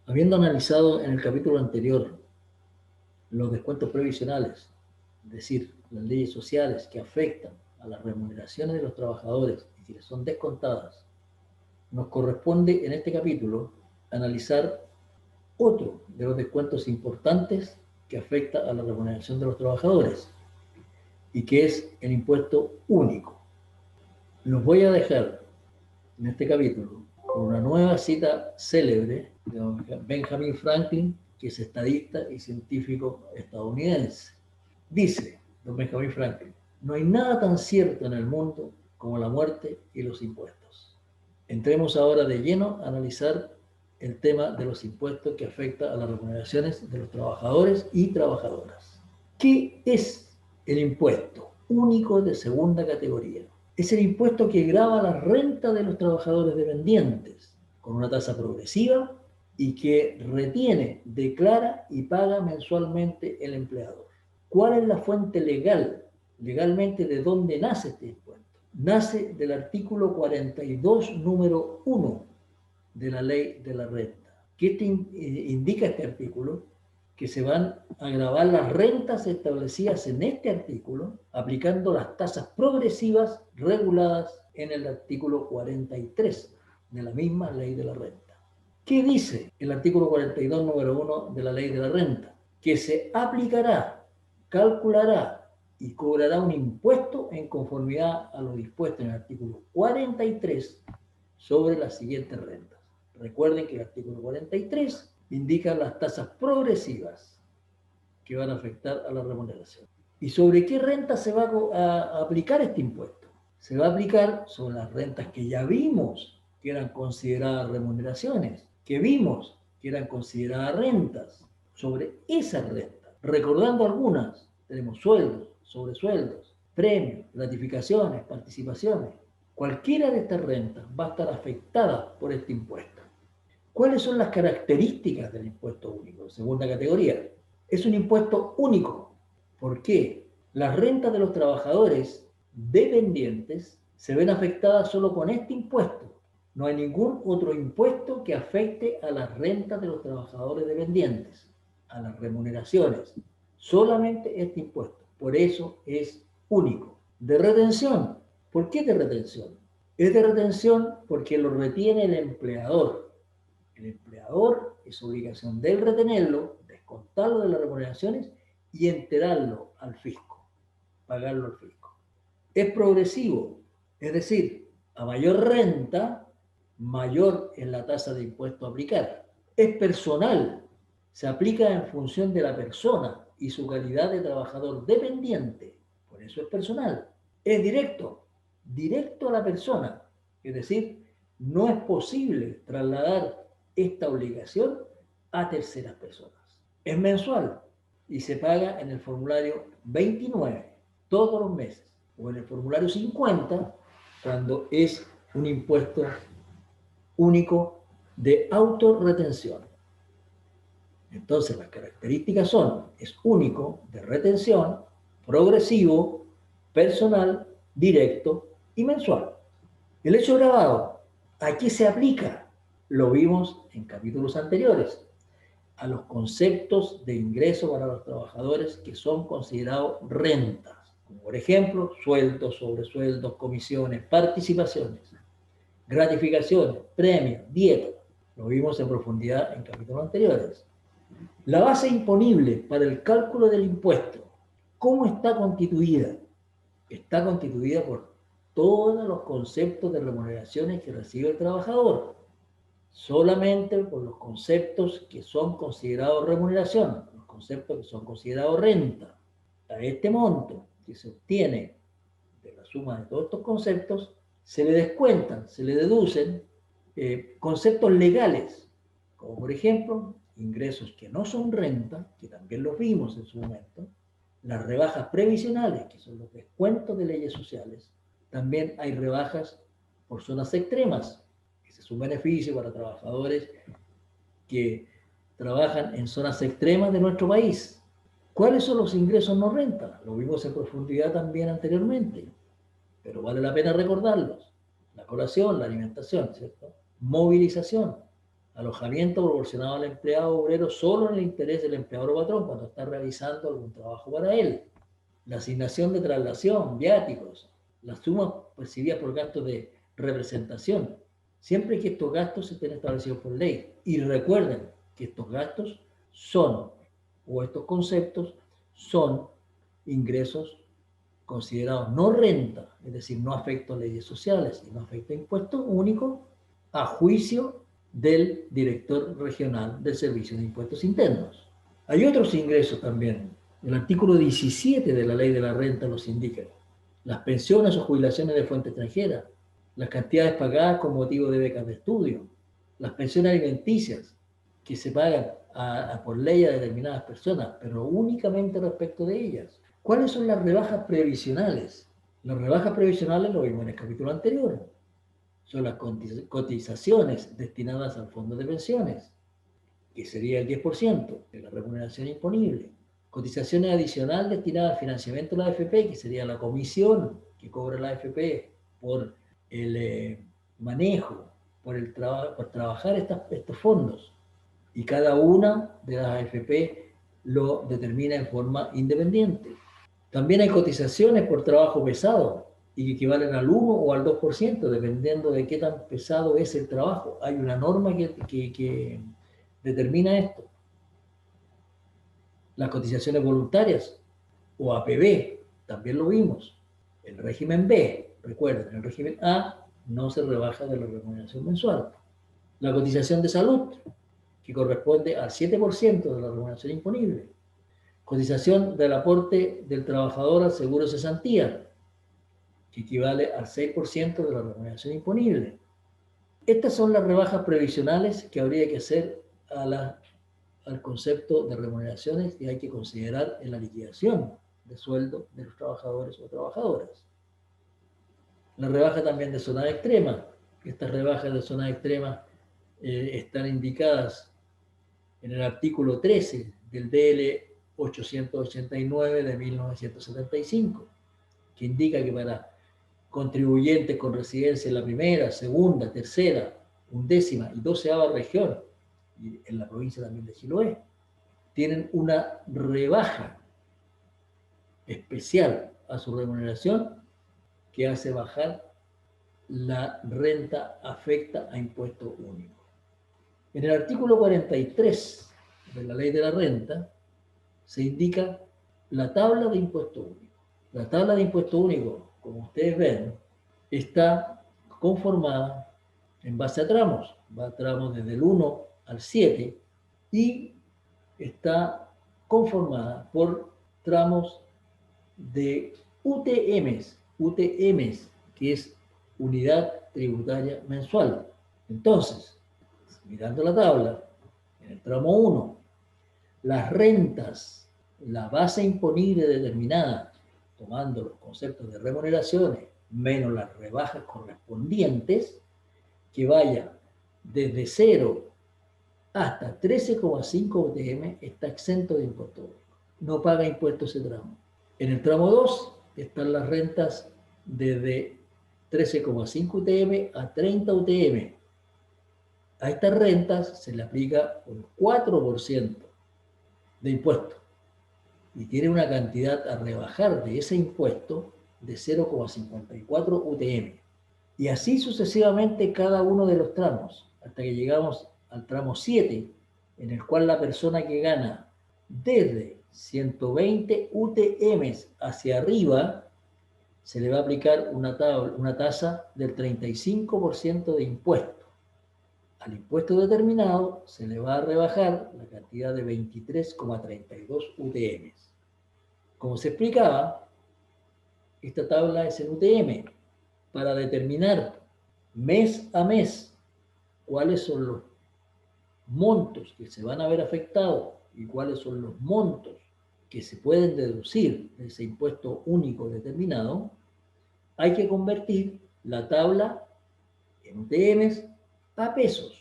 Habiendo analizado en el capítulo anterior los descuentos previsionales, es decir, las leyes sociales que afectan a las remuneraciones de los trabajadores y que son descontadas, nos corresponde en este capítulo analizar otro de los descuentos importantes que afecta a la remuneración de los trabajadores y que es el impuesto único. Los voy a dejar en este capítulo con una nueva cita célebre de Benjamin Franklin, que es estadista y científico estadounidense. Dice don Benjamin Franklin: no hay nada tan cierto en el mundo como la muerte y los impuestos. Entremos ahora de lleno a analizar el tema de los impuestos que afecta a las remuneraciones de los trabajadores y trabajadoras. ¿Qué es el impuesto único de segunda categoría? Es el impuesto que grava la renta de los trabajadores dependientes con una tasa progresiva y que retiene, declara y paga mensualmente el empleador. ¿Cuál es la fuente legal? Legalmente, ¿de dónde nace este impuesto? Nace del artículo 42, número 1 de la ley de la renta. ¿Qué indica este artículo? Que se van a gravar las rentas establecidas en este artículo aplicando las tasas progresivas reguladas en el artículo 43 de la misma ley de la renta. ¿Qué dice el artículo 42, número 1 de la ley de la renta? Que se aplicará, calculará y cobrará un impuesto en conformidad a lo dispuesto en el artículo 43 sobre las siguientes rentas. Recuerden que el artículo 43 indica las tasas progresivas que van a afectar a la remuneración. ¿Y sobre qué renta se va a aplicar este impuesto? Se va a aplicar sobre las rentas que ya vimos que eran consideradas remuneraciones, que vimos que eran consideradas rentas, sobre esas rentas. Recordando algunas, tenemos sueldos, sobresueldos, premios, gratificaciones, participaciones. Cualquiera de estas rentas va a estar afectada por este impuesto. ¿Cuáles son las características del impuesto único? Segunda categoría. Es un impuesto único. ¿Por qué? Las rentas de los trabajadores dependientes se ven afectadas solo con este impuesto. No hay ningún otro impuesto que afecte a las rentas de los trabajadores dependientes, a las remuneraciones. Solamente este impuesto. Por eso es único. De retención. ¿Por qué de retención? Es de retención porque lo retiene el empleador. El empleador es obligación de él retenerlo, descontarlo de las remuneraciones y enterarlo al fisco, pagarlo al fisco. Es progresivo, es decir, a mayor renta, mayor es la tasa de impuesto a aplicar. Es personal, se aplica en función de la persona y su calidad de trabajador dependiente, por eso es personal. Es directo, directo a la persona, es decir, no es posible trasladar esta obligación a terceras personas. Es mensual y se paga en el formulario 29 todos los meses o en el formulario 50 cuando es un impuesto único de autorretención. Entonces las características son: es único, de retención, progresivo, personal, directo y mensual. El hecho grabado, ¿a qué se aplica? Lo vimos en capítulos anteriores, a los conceptos de ingreso para los trabajadores que son considerados rentas, como por ejemplo sueldos, sobresueldos, comisiones, participaciones, gratificaciones, premios, dieta. Lo vimos en profundidad en capítulos anteriores. La base imponible para el cálculo del impuesto, ¿cómo está constituida? Está constituida por todos los conceptos de remuneraciones que recibe el trabajador, solamente por los conceptos que son considerados remuneración, los conceptos que son considerados renta. A este monto que se obtiene de la suma de todos estos conceptos, se le descuentan, se le deducen conceptos legales, como por ejemplo ingresos que no son renta, que también los vimos en su momento, las rebajas previsionales, que son los descuentos de leyes sociales. También hay rebajas por zonas extremas. Ese es un beneficio para trabajadores que trabajan en zonas extremas de nuestro país. ¿Cuáles son los ingresos no renta? Lo vimos en profundidad también anteriormente, pero vale la pena recordarlos. La colación, la alimentación, ¿cierto? Movilización, Alojamiento proporcionado al empleado obrero solo en el interés del empleador o patrón cuando está realizando algún trabajo para él. La asignación de traslación, viáticos, las sumas percibidas por gastos de representación, siempre que estos gastos estén establecidos por ley. Y recuerden que estos gastos son, o estos conceptos, son ingresos considerados no renta, es decir, no afecto a leyes sociales y no afecto a impuestos únicos, a juicio del director regional del Servicio de Impuestos Internos. Hay otros ingresos también. El artículo 17 de la Ley de la Renta los indica. Las pensiones o jubilaciones de fuente extranjera, las cantidades pagadas con motivo de becas de estudio, las pensiones alimenticias que se pagan por ley a determinadas personas, pero únicamente respecto de ellas. ¿Cuáles son las rebajas previsionales? Las rebajas previsionales lo vimos en el capítulo anterior. Son las cotizaciones destinadas al fondo de pensiones, que sería el 10% de la remuneración imponible. Cotizaciones adicionales destinadas al financiamiento de la AFP, que sería la comisión que cobra la AFP por el manejo, por trabajar estos fondos. Y cada una de las AFP lo determina en forma independiente. También hay cotizaciones por trabajo pesado y que equivalen al 1 o al 2%, dependiendo de qué tan pesado es el trabajo. Hay una norma que determina esto. Las cotizaciones voluntarias o APB, también lo vimos. El régimen B, recuerden, el régimen A no se rebaja de la remuneración mensual. La cotización de salud, que corresponde al 7% de la remuneración imponible. Cotización del aporte del trabajador al seguro de cesantía, que equivale al 6% de la remuneración imponible. Estas son las rebajas previsionales que habría que hacer al concepto de remuneraciones que hay que considerar en la liquidación de sueldo de los trabajadores o trabajadoras. La rebaja también de zona extrema. Estas rebajas de zona extrema están indicadas en el artículo 13 del DL 889 de 1975, que indica que para contribuyentes con residencia en la primera, segunda, tercera, undécima y doceava región, y en la provincia también de Chiloé, tienen una rebaja especial a su remuneración que hace bajar la renta afecta a impuesto único. En el artículo 43 de la Ley de la Renta se indica la tabla de impuesto único. La tabla de impuesto único, como ustedes ven, está conformada en base a tramos. Va a tramos desde el 1 al 7 y está conformada por tramos de UTMs, que es unidad tributaria mensual. Entonces, mirando la tabla, en el tramo 1, las rentas, la base imponible determinada, tomando los conceptos de remuneraciones menos las rebajas correspondientes, que vaya desde 0 hasta 13,5 UTM, está exento de impuesto único. No paga impuestos ese tramo. En el tramo 2 están las rentas desde 13,5 UTM a 30 UTM. A estas rentas se le aplica un 4% de impuesto y tiene una cantidad a rebajar de ese impuesto de 0,54 UTM. Y así sucesivamente cada uno de los tramos, hasta que llegamos al tramo 7, en el cual la persona que gana desde 120 UTMs hacia arriba, se le va a aplicar una tasa del 35% de impuesto. Al impuesto determinado se le va a rebajar la cantidad de 23,32 UTMs. Como se explicaba, esta tabla es en UTM para determinar mes a mes cuáles son los montos que se van a ver afectados y cuáles son los montos que se pueden deducir de ese impuesto único determinado. Hay que convertir la tabla en UTMs a pesos.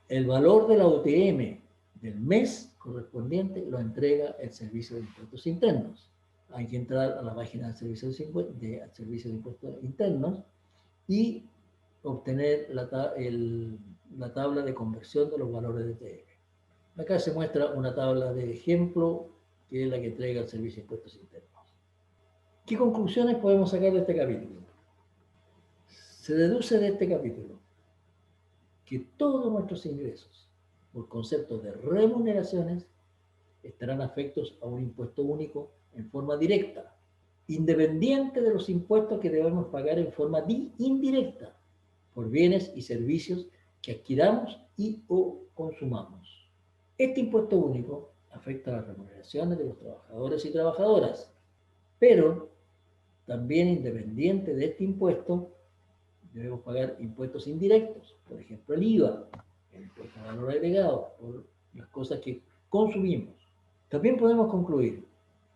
El valor de la UTM del mes correspondiente lo entrega el Servicio de Impuestos Internos. Hay que entrar a la página del Servicio de Impuestos Internos y obtener la tabla de conversión de los valores de TF. Acá se muestra una tabla de ejemplo que es la que entrega el Servicio de Impuestos Internos. ¿Qué conclusiones podemos sacar de este capítulo? Se deduce de este capítulo que todos nuestros ingresos, por concepto de remuneraciones, estarán afectos a un impuesto único en forma directa, independiente de los impuestos que debemos pagar en forma indirecta, por bienes y servicios que adquiramos y o consumamos. Este impuesto único afecta a las remuneraciones de los trabajadores y trabajadoras, pero también independiente de este impuesto, debemos pagar impuestos indirectos, por ejemplo el IVA, el impuesto al valor agregado, por las cosas que consumimos. También podemos concluir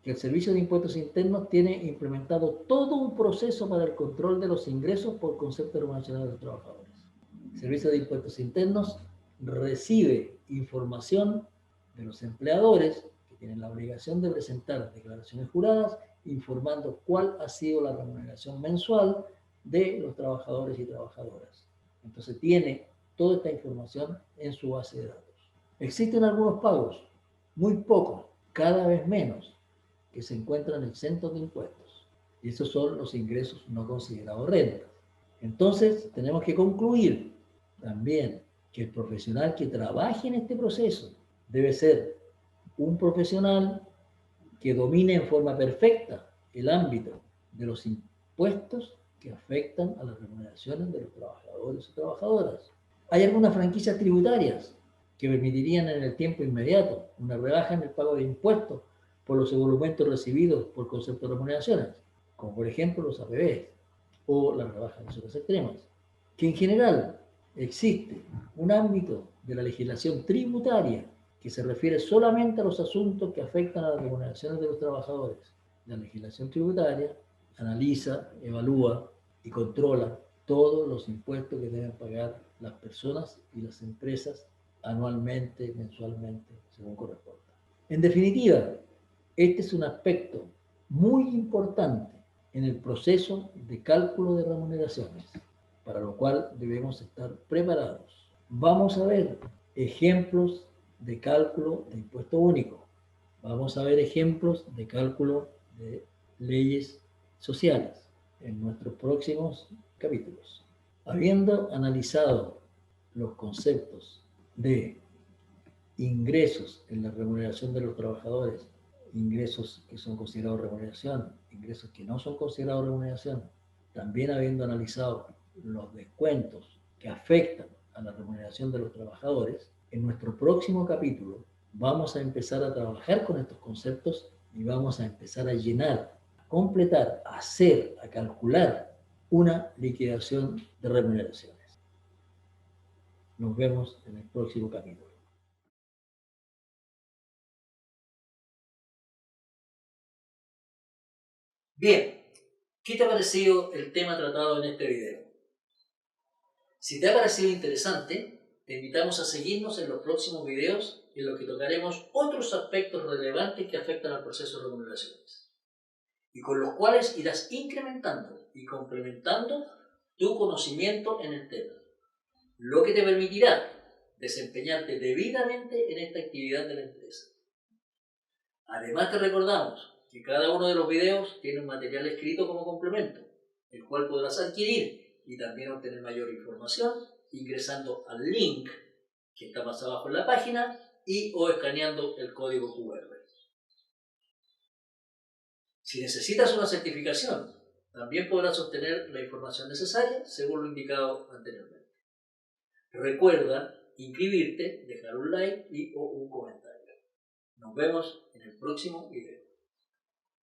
que el Servicio de Impuestos Internos tiene implementado todo un proceso para el control de los ingresos por concepto de remuneración de los trabajadores. El Servicio de Impuestos Internos recibe información de los empleadores que tienen la obligación de presentar declaraciones juradas informando cuál ha sido la remuneración mensual de los trabajadores y trabajadoras. Entonces tiene toda esta información en su base de datos. Existen algunos pagos, muy pocos, cada vez menos, que se encuentran exentos de impuestos. Y esos son los ingresos no considerados renta. Entonces tenemos que concluir también que el profesional que trabaje en este proceso debe ser un profesional que domine en forma perfecta el ámbito de los impuestos que afectan a las remuneraciones de los trabajadores y trabajadoras. Hay algunas franquicias tributarias que permitirían en el tiempo inmediato una rebaja en el pago de impuestos por los emolumentos recibidos por concepto de remuneraciones, como por ejemplo los APB o las rebajas de zonas extremas, que en general existe un ámbito de la legislación tributaria que se refiere solamente a los asuntos que afectan a las remuneraciones de los trabajadores. La legislación tributaria analiza, evalúa y controla todos los impuestos que deben pagar las personas y las empresas anualmente, mensualmente, según corresponda. En definitiva, este es un aspecto muy importante en el proceso de cálculo de remuneraciones, para lo cual debemos estar preparados. Vamos a ver ejemplos de cálculo de impuesto único. Vamos a ver ejemplos de cálculo de leyes sociales en nuestros próximos capítulos. Habiendo analizado los conceptos de ingresos en la remuneración de los trabajadores, ingresos que son considerados remuneración, ingresos que no son considerados remuneración, también habiendo analizado los descuentos que afectan a la remuneración de los trabajadores, en nuestro próximo capítulo vamos a empezar a trabajar con estos conceptos y vamos a empezar a llenar, a completar, a hacer, a calcular una liquidación de remuneraciones. Nos vemos en el próximo capítulo. Bien, ¿qué te ha parecido el tema tratado en este video? Si te ha parecido interesante, te invitamos a seguirnos en los próximos videos en los que tocaremos otros aspectos relevantes que afectan al proceso de remuneraciones y con los cuales irás incrementando y complementando tu conocimiento en el tema, lo que te permitirá desempeñarte debidamente en esta actividad de la empresa. Además te recordamos que cada uno de los videos tiene un material escrito como complemento, el cual podrás adquirir y también obtener mayor información ingresando al link que está más abajo en la página y o escaneando el código QR. Si necesitas una certificación, también podrás obtener la información necesaria según lo indicado anteriormente. Recuerda inscribirte, dejar un like y o un comentario. Nos vemos en el próximo video.